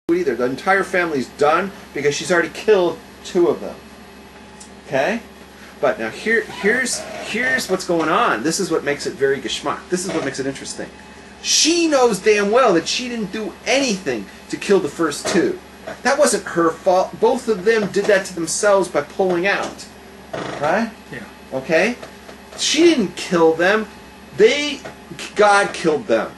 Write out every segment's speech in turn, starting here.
either. The entire family's done because she's already killed 2 of them. Okay? But now here's what's going on. This is what makes it very geschmack. This is what makes it interesting. She knows damn well that she didn't do anything to kill the first 2. That wasn't her fault. Both of them did that to themselves by pulling out. Right? Yeah. Okay? She didn't kill them. God killed them.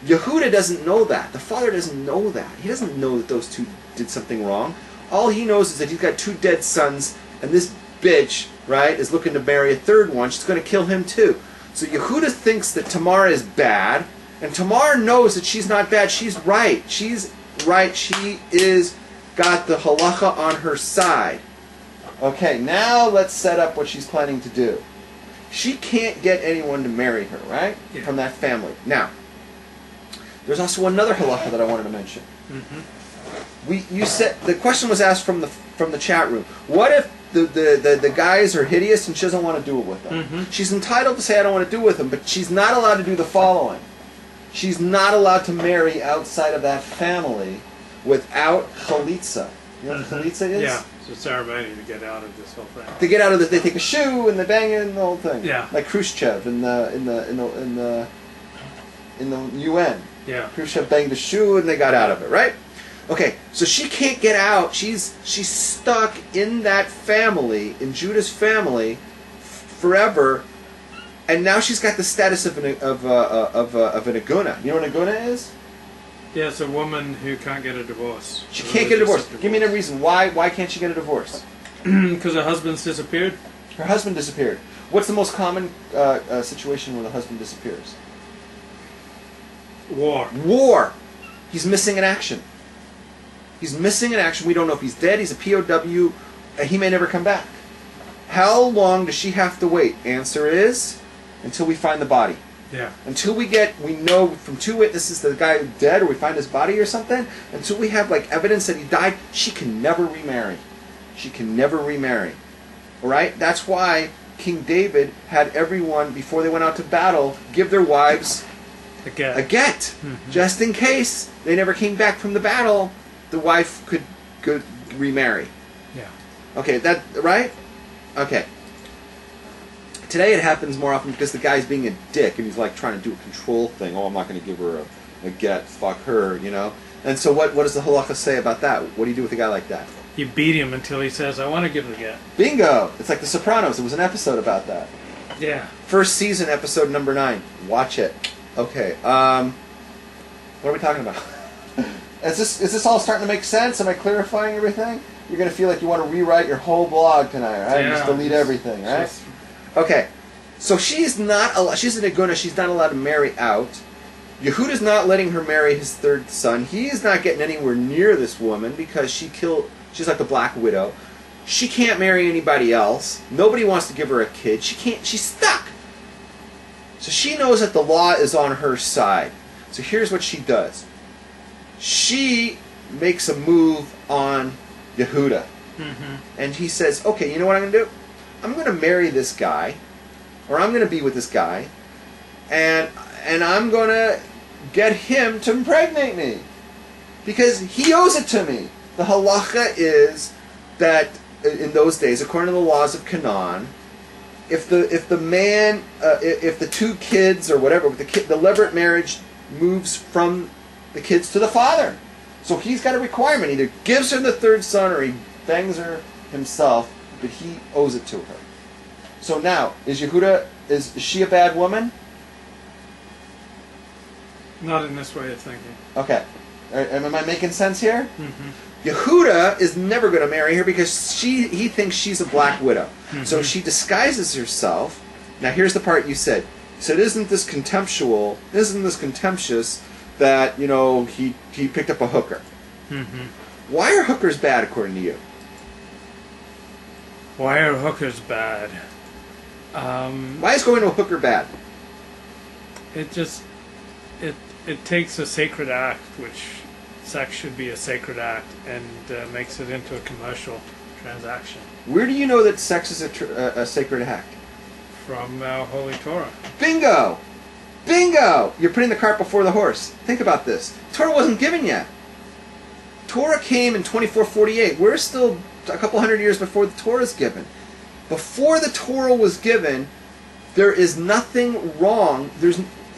Yehuda doesn't know that. The father doesn't know that. He doesn't know that those 2 did something wrong. All he knows is that he's got 2 dead sons, and this bitch, right, is looking to marry a 3rd one. She's going to kill him too. So Yehuda thinks that Tamar is bad, and Tamar knows that she's not bad. She's right. She's right. She is got the halacha on her side. Okay, now let's set up what she's planning to do. She can't get anyone to marry her, right? Yeah. From that family. Now, there's also another halacha that I wanted to mention. You said the question was asked from the chat room. What if the guys are hideous and she doesn't want to do it with them? She's entitled to say I don't want to do it with them, but she's not allowed to do the following. She's not allowed to marry outside of that family without chalitza. You know what chalitza is? Yeah, it's a ceremony to get out of this whole thing. To get out of this, they take a shoe and they bang it and the whole thing. Yeah. Like Khrushchev in the UN. Yeah. Khrushchev banged a shoe and they got out of it, right? Okay, so she can't get out. She's stuck in that family, in Judah's family, forever, and now she's got the status of an aguna. You know what an aguna is? Yeah, it's a woman who can't get a divorce. She can't get a divorce. Give me a reason. Why can't she get a divorce? Because her husband's disappeared. Her husband disappeared. What's the most common situation when the husband disappears? War. War. He's missing in action. He's missing in action. We don't know if he's dead. He's a POW. He may never come back. How long does she have to wait? Answer is until we find the body. Yeah. Until we know from 2 witnesses that the guy is dead, or we find his body or something. Until we have evidence that he died, she can never remarry. She can never remarry. All right. That's why King David had everyone before they went out to battle give their wives a get, just in case they never came back from the battle. The wife could remarry. Yeah. Okay, that right? Okay. Today it happens more often because the guy's being a dick and he's trying to do a control thing. Oh, I'm not going to give her a get. Fuck her, you know. And so what does the halacha say about that? What do you do with a guy like that? You beat him until he says, "I want to give the get." Bingo! It's like The Sopranos. It was an episode about that. Yeah. First season, episode number 9. Watch it. Okay. What are we talking about? Is this all starting to make sense? Am I clarifying everything? You're going to feel like you want to rewrite your whole blog tonight, right? Yeah, just delete everything, right? Okay. So she's not allowed. She's an aguna. She's not allowed to marry out. Yehuda's not letting her marry his 3rd son. He's not getting anywhere near this woman because she's like the Black Widow. She can't marry anybody else. Nobody wants to give her a kid. She's stuck. So she knows that the law is on her side. So here's what she does. She makes a move on Yehuda. And he says, okay, you know what I'm going to do? I'm going to marry this guy, or I'm going to be with this guy, and I'm going to get him to impregnate me. Because he owes it to me. The halacha is that in those days, according to the laws of Canaan, if the 2 kids or whatever, the levirate marriage moves from the kids to the father. So he's got a requirement. Either gives her the 3rd son or he bangs her himself, but he owes it to her. So now, is she a bad woman? Not in this way of thinking. Okay. Am I making sense here? Yehuda is never going to marry her because he thinks she's a Black Widow. So she disguises herself. Now here's the part you said. You said, isn't this contemptuous that, he picked up a hooker? Why are hookers bad according to you? Why are hookers bad? Why is going to a hooker bad? It takes a sacred act, which sex should be a sacred act, and makes it into a commercial transaction. Where do you know that sex is a sacred act? From Holy Torah. Bingo! Bingo! You're putting the cart before the horse. Think about this. Torah wasn't given yet. Torah came in 2448. We're still a couple hundred years before the Torah is given. Before the Torah was given, there is nothing wrong. There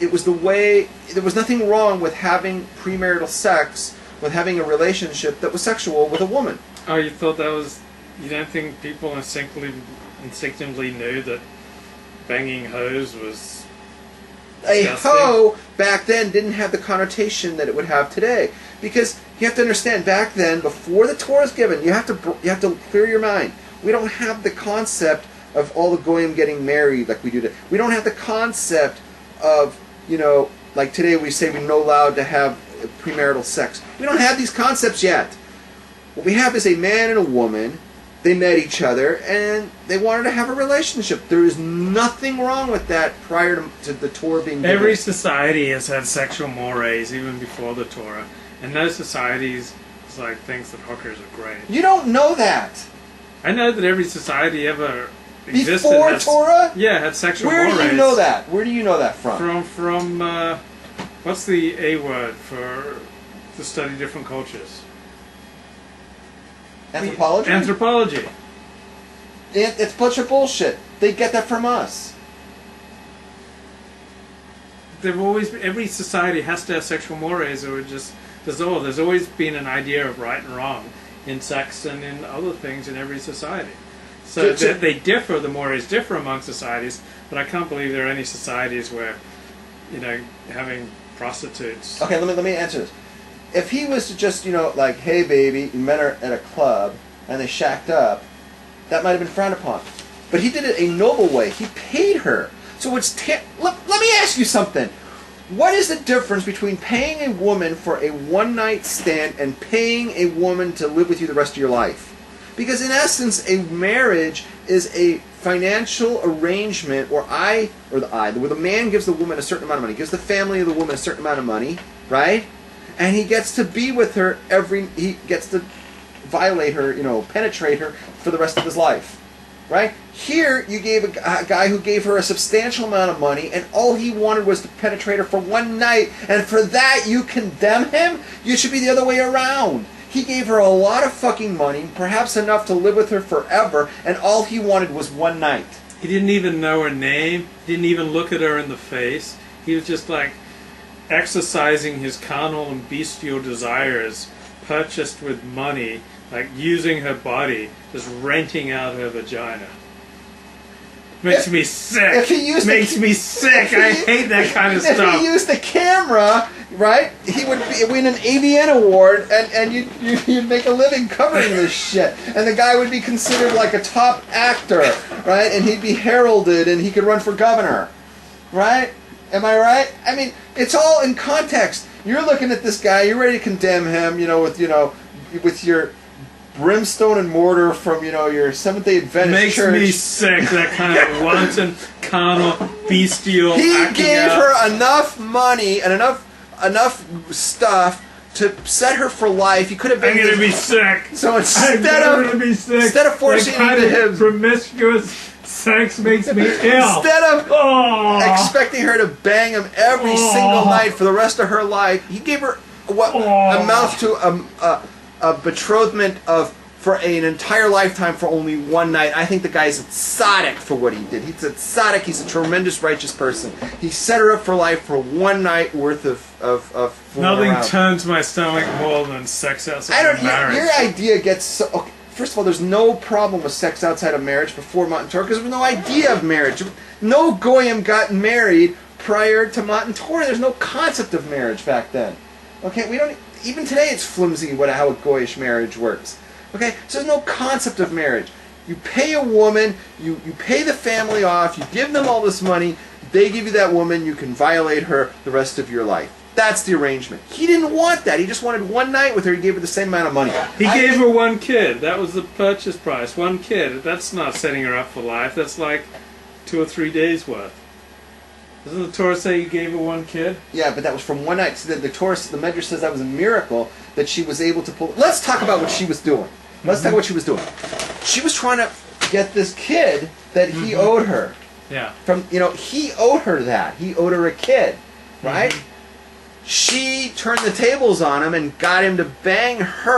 was nothing wrong with having premarital sex, with having a relationship that was sexual with a woman. Oh, you thought that was... You don't think people instinctively knew that banging hoes was disgusting? A hoe back then didn't have the connotation that it would have today. Because you have to understand, back then, before the Torah is given, you have to clear your mind. We don't have the concept of all the goyim getting married like we do today. We don't have the concept of, like today we say we're not allowed to have premarital sex. We don't have these concepts yet. What we have is a man and a woman. They met each other and they wanted to have a relationship. There is nothing wrong with that prior to the Torah being given. Every society has had sexual mores even before the Torah. And those societies thinks that hookers are great. You don't know that. I know that every society ever existed before Torah? Yeah, had sexual mores. mores. Where do you know that? Where do you know that from? From what's the A word for to study different cultures? Anthropology? Anthropology. It's a bunch of bullshit. They get that from us. Every society has to have sexual mores, or there's always been an idea of right and wrong in sex and in other things in every society. So they differ, the mores differ among societies, but I can't believe there are any societies where, having prostitutes. Okay, let me answer this. If he was to just, hey baby, you met her at a club and they shacked up, that might have been frowned upon. But he did it a noble way. He paid her. So let me ask you something. What is the difference between paying a woman for a one-night stand and paying a woman to live with you the rest of your life? Because in essence, a marriage is a financial arrangement where the man gives the woman a certain amount of money, gives the family of the woman a certain amount of money, right? And he gets to be with her he gets to violate her, penetrate her for the rest of his life. Right? Here, you gave a guy who gave her a substantial amount of money, and all he wanted was to penetrate her for one night, and for that you condemn him? You should be the other way around. He gave her a lot of fucking money, perhaps enough to live with her forever, and all he wanted was one night. He didn't even know her name, didn't even look at her in the face. He was just exercising his carnal and bestial desires, purchased with money, using her body, just renting out her vagina. Makes me sick. Makes me sick. I hate that kind of stuff. If he used the camera, right, he would win an AVN award, and you'd make a living covering this shit. And the guy would be considered like a top actor, right? And he'd be heralded, and he could run for governor, right? Am I right? I mean, it's all in context. You're looking at this guy, you're ready to condemn him, with your brimstone and mortar from, your Seventh-day Adventist church. Makes me sick, that kind of wanton, carnal, bestial. He gave her enough money and enough stuff to set her for life. He could have been. I'm gonna be sick. So instead of forcing him to him, promiscuous sex makes me ill. Instead of expecting her to bang him every single night for the rest of her life, he gave her what amounts to a betrothment for an entire lifetime for only one night. I think the guy's tzaddik for what he did. He's a tzaddik. He's a tremendous righteous person. He set her up for life for one night worth of Nothing turns my stomach more than sex outside of marriage. Your idea gets so... Okay, first of all, there's no problem with sex outside of marriage before Matan Torah because there was no idea of marriage. No goyim got married prior to Matan Torah. There's no concept of marriage back then. Okay, we don't... Even today it's flimsy how a goyish marriage works. Okay, so there's no concept of marriage. You pay a woman, you pay the family off, you give them all this money, they give you that woman, you can violate her the rest of your life. That's the arrangement. He didn't want that. He just wanted one night with her. He gave her the same amount of money. He gave her one kid. That was the purchase price. One kid. That's not setting her up for life. That's like 2 or 3 days worth. Doesn't the Torah say he gave her one kid? Yeah, but that was from one night. So the Medrash says that was a miracle that she was able to pull. Let's talk about what she was doing. Let's talk about what she was doing. She was trying to get this kid that he owed her. Yeah. He owed her that. He owed her a kid, right? She turned the tables on him and got him to bang her.